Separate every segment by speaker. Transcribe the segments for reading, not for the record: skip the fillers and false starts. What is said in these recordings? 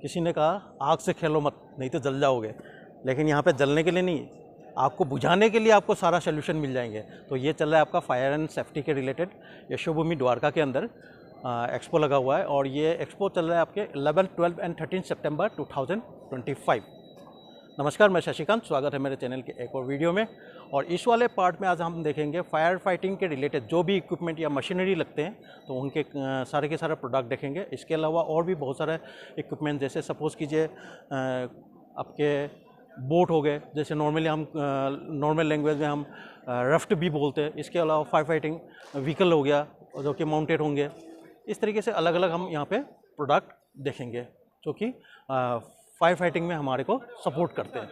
Speaker 1: किसी ने कहा आग से खेलो मत, नहीं तो जल जाओगे। लेकिन यहाँ पे जलने के लिए नहीं, आग को बुझाने के लिए आपको सारा सोल्यूशन मिल जाएंगे। तो ये चल रहा है आपका फायर एंड सेफ्टी के रिलेटेड यशोभूमि द्वारका के अंदर एक्सपो लगा हुआ है। और ये एक्सपो चल रहा है आपके 11, 12 एंड 13 सितंबर 2025। नमस्कार, मैं शशिकांत, स्वागत है मेरे चैनल के एक और वीडियो में। और इस वाले पार्ट में आज हम देखेंगे फायर फाइटिंग के रिलेटेड जो भी इक्विपमेंट या मशीनरी लगते हैं, तो उनके सारे के सारे प्रोडक्ट देखेंगे। इसके अलावा और भी बहुत सारे इक्विपमेंट, जैसे सपोज़ कीजिए आपके बोट हो गए, जैसे नॉर्मली हम नॉर्मल लैंग्वेज में हम रफ्ट भी बोलते हैं। इसके अलावा फायर फाइटिंग व्हीकल हो गया जो कि माउंटेड होंगे। इस तरीके से अलग अलग हम यहाँ पे प्रोडक्ट देखेंगे जो कि फायर फाइटिंग में हमारे को सपोर्ट करते हैं।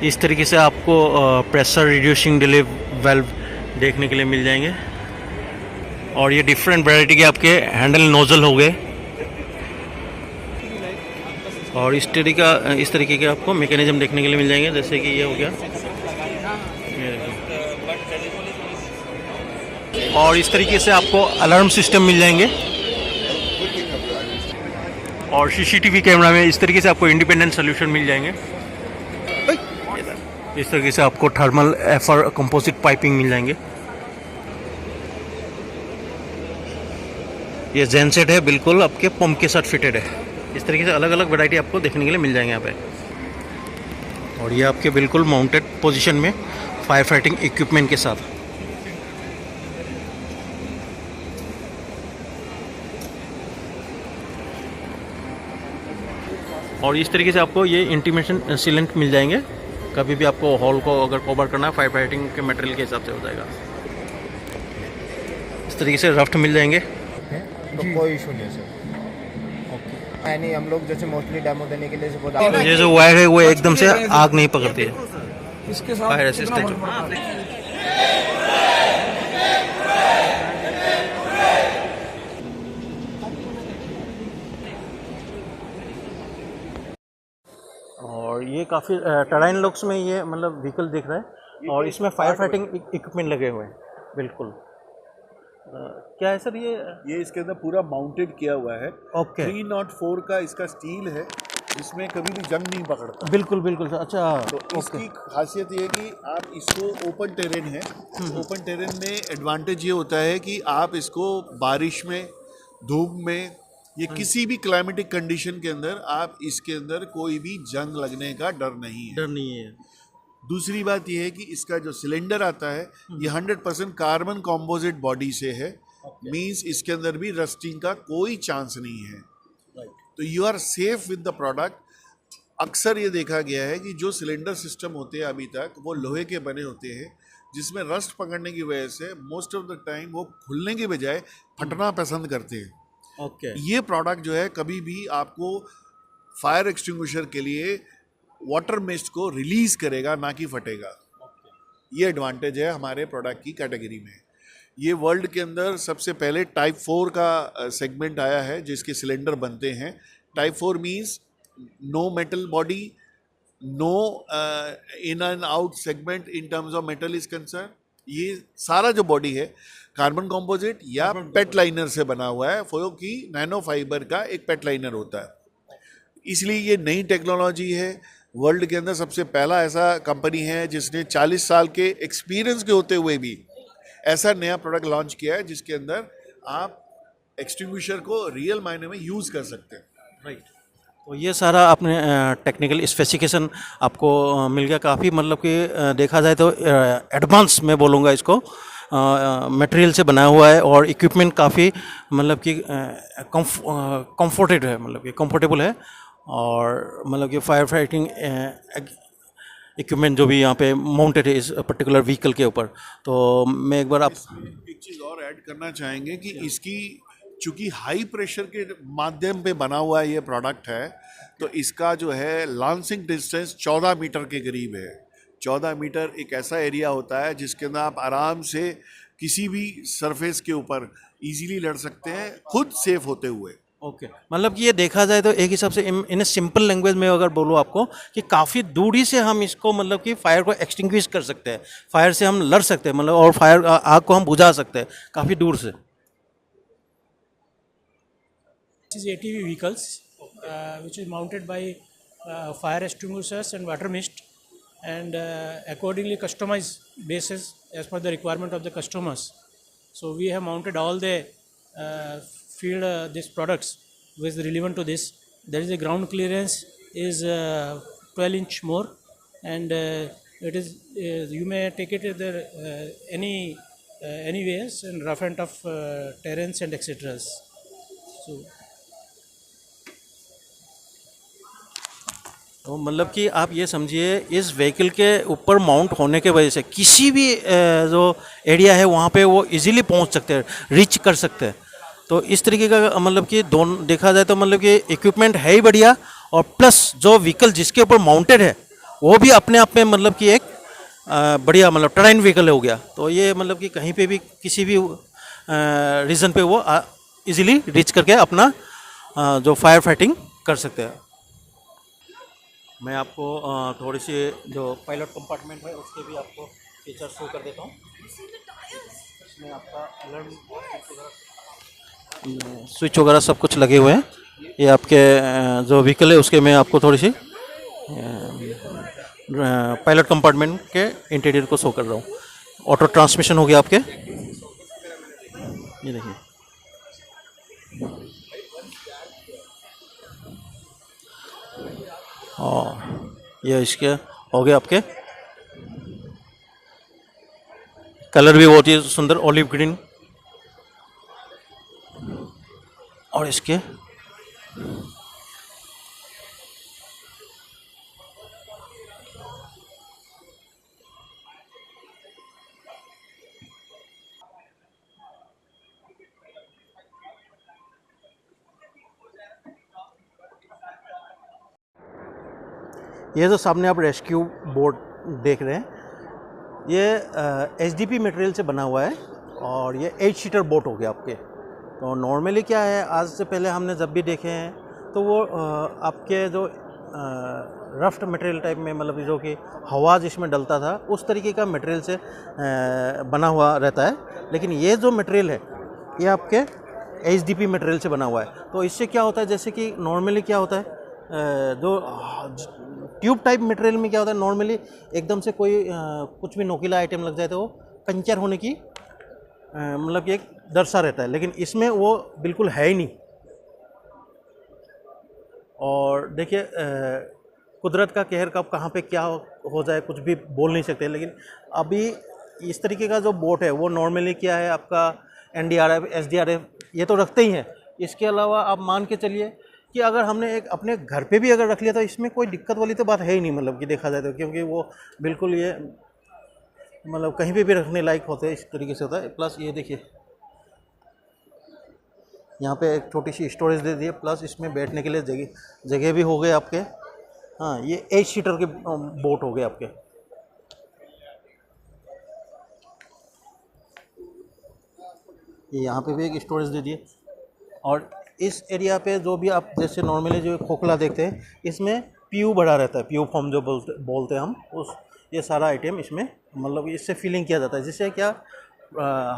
Speaker 1: इस तरीके से आपको प्रेशर रिड्यूसिंग डिले वाल्व देखने के लिए मिल जाएंगे। और ये डिफरेंट वैरायटी के आपके हैंडल नोजल हो गए। और इस तरीके के आपको मैकेनिज्म देखने के लिए मिल जाएंगे, जैसे कि ये हो गया। और इस तरीके से आपको अलार्म सिस्टम मिल जाएंगे। और सीसीटीवी कैमरा में इस तरीके से आपको इंडिपेंडेंट सोल्यूशन मिल जाएंगे। इस तरीके से आपको थर्मल एफर कंपोजिट पाइपिंग मिल जाएंगे। ये जेनसेट है, बिल्कुल आपके पंप के साथ फिटेड है। इस तरीके से अलग अलग वैरायटी आपको देखने के लिए मिल जाएंगे यहाँ पे। और ये आपके बिल्कुल माउंटेड पोजीशन में फायर फाइटिंग इक्विपमेंट के साथ। और इस तरीके से आपको ये इंटीमेशन सीलेंट मिल जाएंगे। कभी भी आपको हॉल को अगर कवर करना है फायर फाइटिंग के मटेरियल के हिसाब से हो जाएगा। इस तरीके से रफ्ट मिल जाएंगे।
Speaker 2: तो कोई इशू नहीं सर। ओके, नहीं हम लोग जैसे मोस्टली डेमो देने के लिए
Speaker 1: ये जो वायर है वो एकदम से आग नहीं पकड़ती है।
Speaker 2: इसके साथ
Speaker 1: फायर असिस्टेंट। और ये काफ़ी टराइन लुक्स में ये मतलब व्हीकल दिख रहा है। और इसमें फायर फाइटिंग इक्विपमेंट लगे हुए हैं बिल्कुल। क्या है सर ये
Speaker 3: इसके अंदर पूरा माउंटेड किया हुआ है।
Speaker 1: ओके।
Speaker 3: 304 का इसका स्टील है, इसमें कभी भी जंग नहीं पकड़ता।
Speaker 1: बिल्कुल बिल्कुल सर। अच्छा,
Speaker 3: तो इसकी खासियत ये है कि आप इसको ओपन टेरेन है, ओपन टेरेन में एडवांटेज ये होता है कि आप इसको बारिश में, धूप में, ये किसी भी क्लाइमेटिक कंडीशन के अंदर आप इसके अंदर कोई भी जंग लगने का डर नहीं है। दूसरी बात यह है कि इसका जो सिलेंडर आता है ये 100% कार्बन कॉम्पोजिट बॉडी से है। मींस इसके अंदर भी रस्टिंग का कोई चांस नहीं है। तो you are safe with the product. अक्सर ये देखा गया है कि जो सिलेंडर सिस्टम होते हैं अभी तक वो लोहे के बने होते हैं, जिसमें रस्ट पकड़ने की वजह से मोस्ट ऑफ द टाइम वो खुलने के बजाय फटना पसंद करते हैं। ये प्रोडक्ट जो है कभी भी आपको फायर एक्सटिंग्विशर के लिए वाटर मिस्ट को रिलीज करेगा, ना कि फटेगा। ये एडवांटेज है हमारे प्रोडक्ट की कैटेगरी में। ये वर्ल्ड के अंदर सबसे पहले टाइप 4 का सेगमेंट आया है जिसके सिलेंडर बनते हैं। Type 4 means no metal body, no in and out segment in terms of metal is concern. ये सारा जो बॉडी है कार्बन कॉम्पोजिट या पेट लाइनर से बना हुआ है, कि नैनो फाइबर का एक पेट लाइनर होता है। इसलिए ये नई टेक्नोलॉजी है। वर्ल्ड के अंदर सबसे पहला ऐसा कंपनी है जिसने 40 साल के एक्सपीरियंस के होते हुए भी ऐसा नया प्रोडक्ट लॉन्च किया है जिसके अंदर आप एक्सटिंग्विशर को रियल मायने में यूज़ कर सकते हैं।
Speaker 1: राइट। तो ये सारा आपने टेक्निकल स्पेसिफिकेशन आपको मिल गया। काफ़ी मतलब कि देखा जाए तो एडवांस मैं बोलूँगा इसको, मटेरियल से बना हुआ है। और इक्विपमेंट काफ़ी मतलब कि कंफर्टेड है, मतलब कि कंफर्टेबल है। और मतलब कि फायर फाइटिंग इक्विपमेंट जो भी यहाँ पे माउंटेड है इस पर्टिकुलर व्हीकल के ऊपर। तो मैं एक बार एक
Speaker 3: चीज़ और ऐड करना चाहेंगे कि इसकी चूँकि हाई प्रेशर के माध्यम पे बना हुआ ये प्रोडक्ट है, तो इसका जो है लॉन्चिंग डिस्टेंस 14 मीटर के करीब है। 14 मीटर एक ऐसा एरिया होता है जिसके अंदर आप आराम से किसी भी सरफेस के ऊपर इजीली लड़ सकते हैं खुद सेफ होते हुए।
Speaker 1: ओके मतलब कि ये देखा जाए तो एक हिसाब से इन सिंपल लैंग्वेज में अगर बोलूँ आपको कि काफ़ी दूरी से हम इसको मतलब कि फायर को एक्सटिंग्विश कर सकते हैं, फायर से हम लड़ सकते हैं मतलब, और फायर आग को हम बुझा सकते हैं काफ़ी दूर से।
Speaker 4: This is ATV vehicles, which is mounted by fire extinguishers and water mist, and accordingly customized basis as per the requirement of the customers. So we have mounted all the field these products which is relevant to this. There is a ground clearance is 12-inch more, and it is you may take it there anyways and rough and tough terrains and etc. So
Speaker 1: तो मतलब कि आप ये समझिए इस vehicle के ऊपर mount होने के वजह से किसी भी जो एरिया है वहाँ पे वो इजीली पहुँच सकते हैं, रीच कर सकते हैं। तो इस तरीके का मतलब कि दोनों देखा जाए तो मतलब कि इक्विपमेंट है ही बढ़िया, और प्लस जो व्हीकल जिसके ऊपर माउंटेड है वो भी अपने आप में मतलब कि एक बढ़िया मतलब टरेन व्हीकल हो गया। तो ये मतलब कि कहीं पे भी किसी भी रीजन पे वो इजीली रीच करके अपना जो फायर फाइटिंग कर सकते हैं। मैं आपको थोड़ी सी जो पायलट कंपार्टमेंट है उसके भी आपको फीचर शो कर देता हूँ। इसमें आपका अलार्म स्विच वगैरह सब कुछ लगे हुए हैं। ये आपके जो व्हीकल है उसके मैं आपको थोड़ी सी पायलट कंपार्टमेंट के इंटीरियर को शो कर रहा हूँ। ऑटो ट्रांसमिशन हो गया आपके, ये देखिए। और ये इसके हो गए आपके कलर भी बहुत ही सुंदर ऑलिव ग्रीन, और इसके ये जो सामने आप रेस्क्यू बोट देख रहे हैं ये एचडीपी मटेरियल से बना हुआ है, और ये 8 सीटर बोट हो गया आपके। तो नॉर्मली क्या है, आज से पहले हमने जब भी देखे हैं तो वो आपके जो रफ्ट मटेरियल टाइप में मतलब जो कि हवा जिसमें डलता था उस तरीके का मटेरियल से बना हुआ रहता है। लेकिन ये जो मटेरियल है ये आपके एचडीपी मटेरियल से बना हुआ है। तो इससे क्या होता है, जैसे कि नॉर्मली क्या होता है जो ट्यूब टाइप मटेरियल में क्या होता है, नॉर्मली एकदम से कोई कुछ भी नोकीला आइटम लग जाए तो वो पंचर होने की मतलब कि एक डर सा रहता है, लेकिन इसमें वो बिल्कुल है ही नहीं। और देखिए कुदरत का कहर कब कहाँ पे क्या हो जाए कुछ भी बोल नहीं सकते। लेकिन अभी इस तरीके का जो बोट है वो नॉर्मली क्या है आपका एनडीआरएफ एसडीआरएफ ये तो रखते ही हैं। इसके अलावा आप मान के चलिए कि अगर हमने एक अपने घर पे भी अगर रख लिया तो इसमें कोई दिक्कत वाली तो बात है ही नहीं, मतलब कि देखा जाए तो, क्योंकि वो बिल्कुल ये मतलब कहीं पे भी रखने लायक होते हैं, इस तरीके से होता है। प्लस ये देखिए यहाँ पे एक छोटी सी स्टोरेज दे दी है, प्लस इसमें बैठने के लिए जगह भी हो गए आपके। हाँ, ये 8 सीटर के बोट हो गए आपके। ये यहाँ पे भी एक स्टोरेज दे दिए, और इस एरिया पे जो भी आप जैसे नॉर्मली जो खोखला देखते हैं इसमें पीयू भरा रहता है, पीयू फॉर्म जो बोलते हैं हम उस, ये सारा आइटम इसमें मतलब इससे फिलिंग किया जाता है, जिससे क्या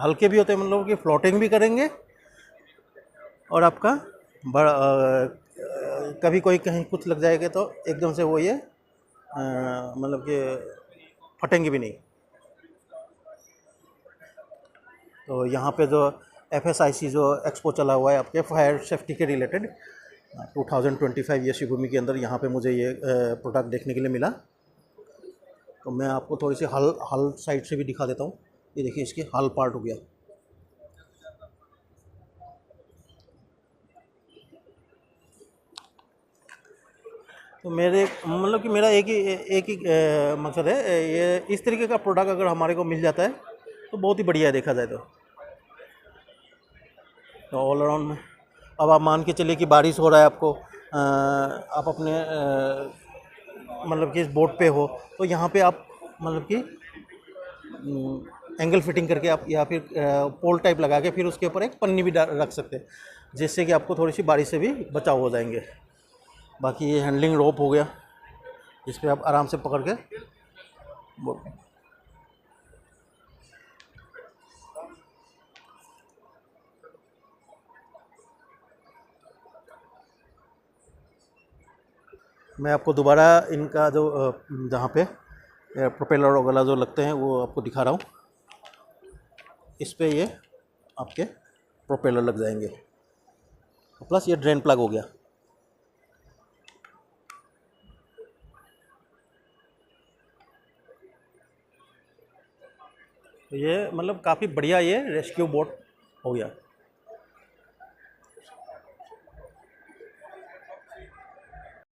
Speaker 1: हल्के भी होते हैं, मतलब कि फ्लोटिंग भी करेंगे, और आपका बड़ा कभी कोई कहीं कुछ लग जाएगा तो एकदम से वो ये मतलब कि फटेंगे भी नहीं। तो यहाँ पे जो FSIC जो एक्सपो चला हुआ है आपके फायर सेफ्टी के रिलेटेड 2025 ये शिवभूमि के अंदर, यहाँ पे मुझे ये प्रोडक्ट देखने के लिए मिला। तो मैं आपको थोड़ी सी हल साइड से भी दिखा देता हूँ। ये देखिए इसकी हल पार्ट हो गया। तो मेरे मतलब कि मेरा एक ही मकसद है, ये इस तरीके का प्रोडक्ट अगर हमारे को मिल जाता है तो बहुत ही बढ़िया है देखा जाए तो ऑल अराउंड में। अब आप मान के चलिए कि बारिश हो रहा है, आपको आप अपने मतलब कि इस बोट पे हो तो यहाँ पे आप मतलब कि एंगल फिटिंग करके आप, या फिर पोल टाइप लगा के फिर उसके ऊपर एक पन्नी भी रख सकते हैं, जिससे कि आपको थोड़ी सी बारिश से भी बचाव हो जाएंगे। बाकी ये हैंडलिंग रोप हो गया, इस पर आप आराम से पकड़ के मैं आपको दोबारा इनका जो जहाँ पे प्रोपेलर वगैरह जो लगते हैं वो आपको दिखा रहा हूँ। इस पे ये आपके प्रोपेलर लग जाएंगे, प्लस ये ड्रेन प्लग हो गया। तो ये मतलब काफ़ी बढ़िया ये रेस्क्यू बोट हो गया।